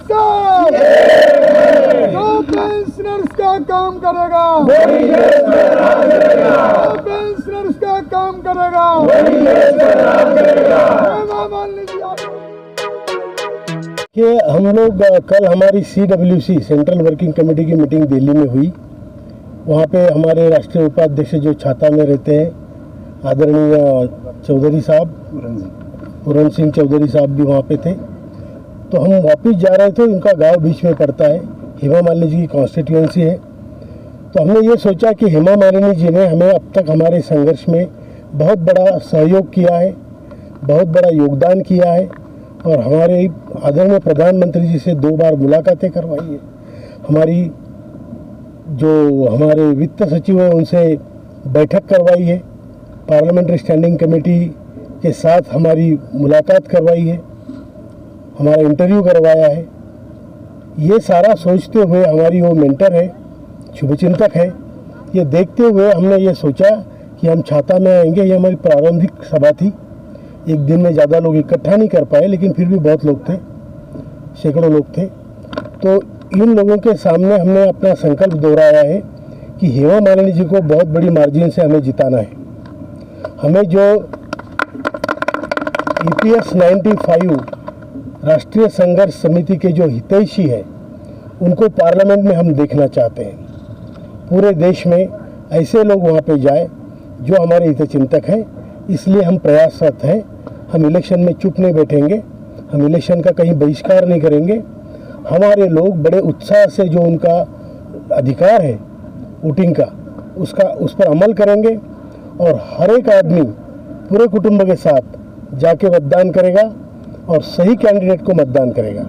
सरकार जो पेंशनर्स का काम करेगा, जो पेंशनर्स का काम करेगा, कि हम लोग कल हमारी CWC सेंट्रल वर्किंग कमेटी की मीटिंग दिल्ली में हुई। वहाँ पे हमारे राष्ट्रीय उपाध्यक्ष जो छाता में रहते हैं आदरणीय चौधरी साहब, पूरन सिंह चौधरी साहब भी वहाँ पे थे। तो हम वापस जा रहे थे, उनका गांव बीच में पड़ता है, हेमा मालिनी जी की कॉन्स्टिट्यूएंसी है। तो हमने ये सोचा कि हेमा मालिनी जी ने हमें अब तक हमारे संघर्ष में बहुत बड़ा सहयोग किया है, बहुत बड़ा योगदान किया है और हमारे आदरणीय प्रधानमंत्री जी से 2 बार मुलाकातें करवाई है। हमारी जो हमारे वित्त सचिव है उनसे बैठक करवाई है, पार्लियामेंट्री स्टैंडिंग कमेटी के साथ हमारी मुलाकात करवाई है, हमारा इंटरव्यू करवाया है। ये सारा सोचते हुए हमारी वो मेंटर है, शुभचिंतक है, ये देखते हुए हमने ये सोचा कि हम छाता में आएंगे। ये हमारी प्रारंभिक सभा थी, एक दिन में ज़्यादा लोग इकट्ठा नहीं कर पाए, लेकिन फिर भी बहुत लोग थे, सैकड़ों लोग थे। तो इन लोगों के सामने हमने अपना संकल्प दोहराया है कि हेमा मालिनी जी को बहुत बड़ी मार्जिन से हमें जिताना है। हमें जो EPS 95 राष्ट्रीय संघर्ष समिति के जो हितैषी है उनको पार्लियामेंट में हम देखना चाहते हैं। पूरे देश में ऐसे लोग वहाँ पे जाए जो हमारे हितचिंतक हैं, इसलिए हम प्रयासरत हैं। हम इलेक्शन में चुप नहीं बैठेंगे, हम इलेक्शन का कहीं बहिष्कार नहीं करेंगे। हमारे लोग बड़े उत्साह से जो उनका अधिकार है वोटिंग का, उस पर अमल करेंगे और हर एक आदमी पूरे कुटुंब के साथ जाके मतदान करेगा और सही कैंडिडेट को मतदान करेगा।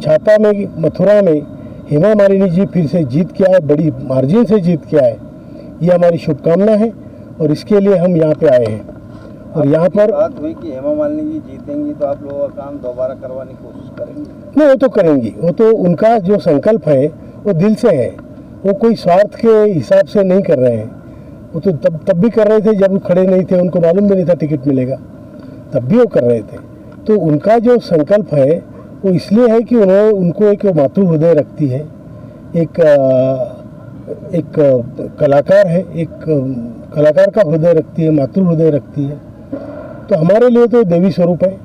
छाता में, मथुरा में हेमा मालिनी जी फिर से जीत के आए, बड़ी मार्जिन से जीत के आए, ये हमारी शुभकामना है और इसके लिए हम यहाँ पे आए हैं। और यहाँ पर बात हुई कि हेमा मालिनी जी जीतेंगी तो आप लोगों का काम दोबारा करवाने की कोशिश करेंगे? नहीं, वो तो करेंगी, वो तो उनका जो संकल्प है वो दिल से है, वो कोई स्वार्थ के हिसाब से नहीं कर रहे हैं। वो तो तब भी कर रहे थे जब वो खड़े नहीं थे, उनको मालूम भी नहीं था टिकट मिलेगा, तब भी वो कर रहे थे। तो उनका जो संकल्प है वो इसलिए है कि उनको एक मातृ हृदय रखती है, एक कलाकार है, एक कलाकार का हृदय रखती है, मातृ हृदय रखती है। तो हमारे लिए तो देवी स्वरूप है।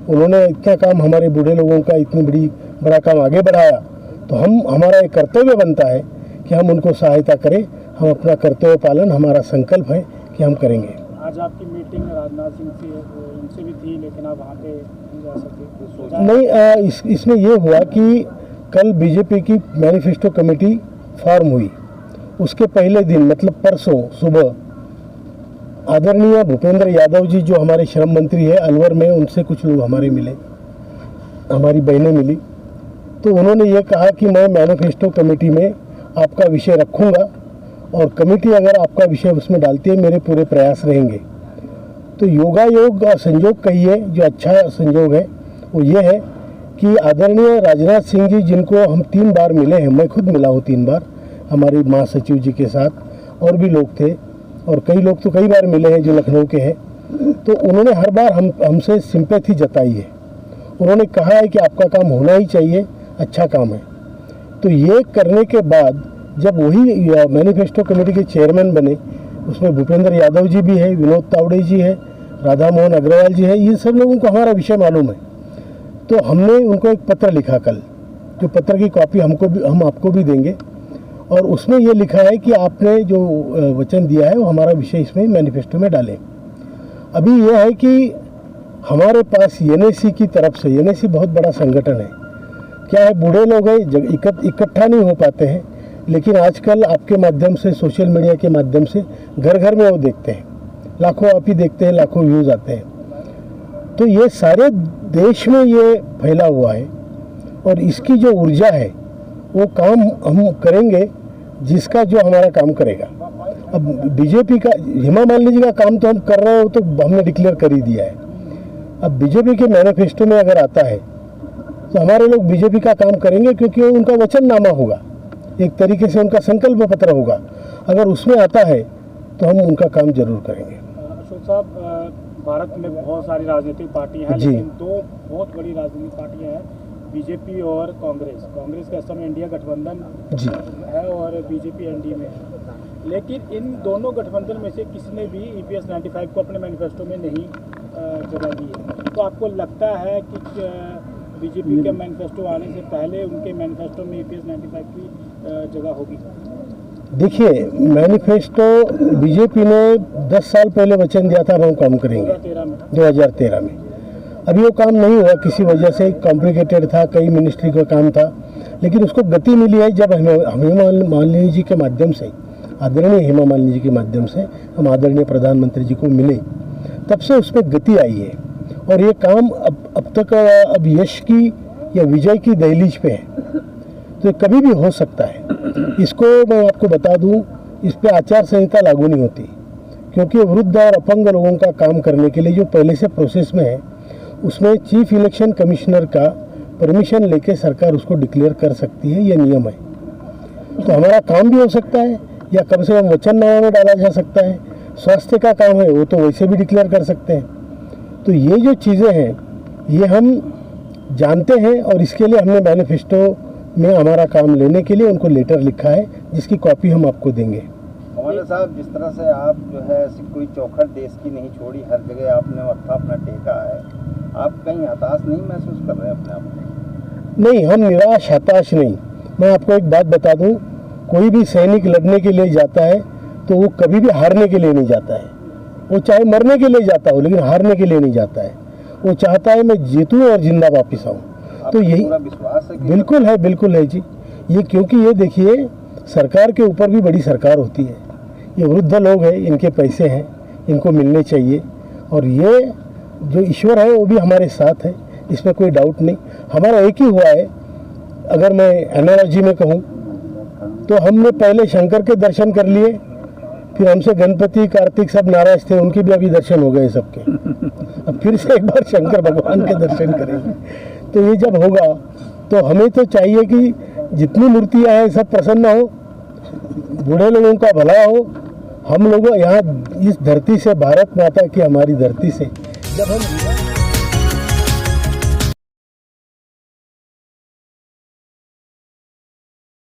उन्होंने इतना काम, हमारे बूढ़े लोगों का इतनी बड़ा काम आगे बढ़ाया, तो हमारा एक कर्तव्य बनता है कि हम उनको सहायता करें। हम अपना कर्तव्य पालन, हमारा संकल्प है कि हम करेंगे। आज आपकी मीटिंग राजनाथ सिंह से उनसे भी थी, लेकिन आप वहाँ पे नहीं जा सकते? नहीं, इसमें ये हुआ कि कल बीजेपी की मैनिफेस्टो कमेटी फॉर्म हुई, उसके पहले दिन मतलब परसों सुबह आदरणीय भूपेंद्र यादव जी जो हमारे श्रम मंत्री है अलवर में, उनसे कुछ लोग हमारे मिले, हमारी बहनें मिली। तो उन्होंने ये कहा कि मैं मैनिफेस्टो कमेटी में आपका विषय रखूँगा और कमेटी अगर आपका विषय उसमें डालती है, मेरे पूरे प्रयास रहेंगे। तो योगायोग और संयोग कहिए, जो अच्छा संयोग है वो ये है कि आदरणीय राजनाथ सिंह जी, जिनको हम 3 बार मिले हैं, मैं खुद मिला हूँ 3 बार हमारी महासचिव जी के साथ, और भी लोग थे और कई लोग तो कई बार मिले हैं जो लखनऊ के हैं। तो उन्होंने हर बार हमसे सिंपैथी जताई है। उन्होंने कहा है कि आपका काम होना ही चाहिए, अच्छा काम है। तो ये करने के बाद जब वही मैनिफेस्टो कमेटी के चेयरमैन बने, उसमें भूपेंद्र यादव जी भी है, विनोद तावड़े जी है, राधा मोहन अग्रवाल जी है, ये सब लोगों को हमारा विषय मालूम है। तो हमने उनको एक पत्र लिखा कल, जो पत्र की कॉपी हम आपको भी देंगे, और उसमें ये लिखा है कि आपने जो वचन दिया है वो हमारा विषय इसमें मैनिफेस्टो में डालें। अभी यह है कि हमारे पास NAC की तरफ से, NAC बहुत बड़ा संगठन है, क्या है, बूढ़े लोग हैं, इकट्ठा नहीं हो पाते हैं, लेकिन आजकल आपके माध्यम से, सोशल मीडिया के माध्यम से घर घर में वो देखते हैं, लाखों आप ही देखते हैं, लाखों व्यूज़ आते हैं। तो ये सारे देश में ये फैला हुआ है और इसकी जो ऊर्जा है वो काम हम करेंगे, जिसका जो हमारा काम करेगा। अब बीजेपी का, हेमा मालिनी जी का काम तो हम कर रहे हो, तो हमने डिक्लेयर कर ही दिया है। अब बीजेपी के मैनिफेस्टो में अगर आता है तो हमारे लोग बीजेपी का काम करेंगे, क्योंकि उनका वचननामा होगा, एक तरीके से उनका संकल्प पत्र होगा। अगर उसमें आता है तो हम उनका काम जरूर करेंगे। अशोक साहब, भारत में बहुत सारी राजनीतिक पार्टियां हैं, लेकिन 2 बहुत बड़ी राजनीतिक पार्टियां हैं बीजेपी और कांग्रेस का इस समय इंडिया गठबंधन जी है और बीजेपी एनडीए में है, लेकिन इन दोनों गठबंधन में से किसी ने भी EPS 95 को अपने मैनिफेस्टो में नहीं जगह दी है। तो आपको लगता है कि बीजेपी के मैनिफेस्टो आने से पहले उनके मैनिफेस्टो में EPS 95 की जगह होगी? देखिए, मैनिफेस्टो बीजेपी ने 10 साल पहले वचन दिया था हम काम करेंगे 2013 में। अभी वो काम नहीं हुआ, किसी वजह से कॉम्प्लिकेटेड था, कई मिनिस्ट्री का काम था, लेकिन उसको गति मिली है जब हेमा मालिनी जी के माध्यम से, आदरणीय हेमा मालिनी जी के माध्यम से हम आदरणीय प्रधानमंत्री जी को मिले, तब से उसमें गति आई है और ये काम अब तक अब यश की या विजय की दहलीज पे है, तो कभी भी हो सकता है। इसको मैं आपको बता दूं, इस पे आचार संहिता लागू नहीं होती, क्योंकि वृद्ध और अपंग लोगों का काम करने के लिए जो पहले से प्रोसेस में है, उसमें चीफ इलेक्शन कमिश्नर का परमिशन लेके सरकार उसको डिक्लेयर कर सकती है, ये नियम है। तो हमारा काम भी हो सकता है या कम से कम वचननामा में डाला जा सकता है। स्वास्थ्य का काम है वो तो वैसे भी डिक्लेयर कर सकते हैं। तो ये जो चीज़ें हैं ये हम जानते हैं और इसके लिए हमने मैनिफेस्टो में हमारा काम लेने के लिए उनको लेटर लिखा है, जिसकी कॉपी हम आपको देंगे। कमांडर साहब, जिस तरह से आप जो है ऐसी कोई चौखट देश की नहीं छोड़ी, हर जगह आपने मत्था अपना टेका है, आप कहीं हताश नहीं महसूस कर रहे हैं अपने आप को? नहीं, हम निराश हताश नहीं। मैं आपको एक बात बता दूं, कोई भी सैनिक लड़ने के लिए जाता है तो वो कभी भी हारने के लिए नहीं जाता है। वो चाहे मरने के लिए जाता हो लेकिन हारने के लिए नहीं जाता है। वो चाहता है मैं जीतूं और जिंदा वापस आऊँ। तो यही विश्वास है? बिल्कुल है जी। ये क्योंकि ये देखिए, सरकार के ऊपर भी बड़ी सरकार होती है। ये वृद्ध लोग हैं, इनके पैसे हैं, इनको मिलने चाहिए, और ये जो ईश्वर है वो भी हमारे साथ है, इसमें कोई डाउट नहीं। हमारा एक ही हुआ है, अगर मैं एनालॉजी में कहूँ तो हमने पहले शंकर के दर्शन कर लिए, फिर हमसे गणपति कार्तिक सब नाराज थे, उनके भी अभी दर्शन हो गए सबके। अब फिर से एक बार शंकर भगवान के दर्शन करेंगे। तो ये जब होगा तो हमें तो चाहिए कि जितनी मूर्तियाँ हैं सब प्रसन्न हो, बूढ़े लोगों का भला हो। हम लोग यहाँ इस धरती से, भारत माता की हमारी धरती से जब हम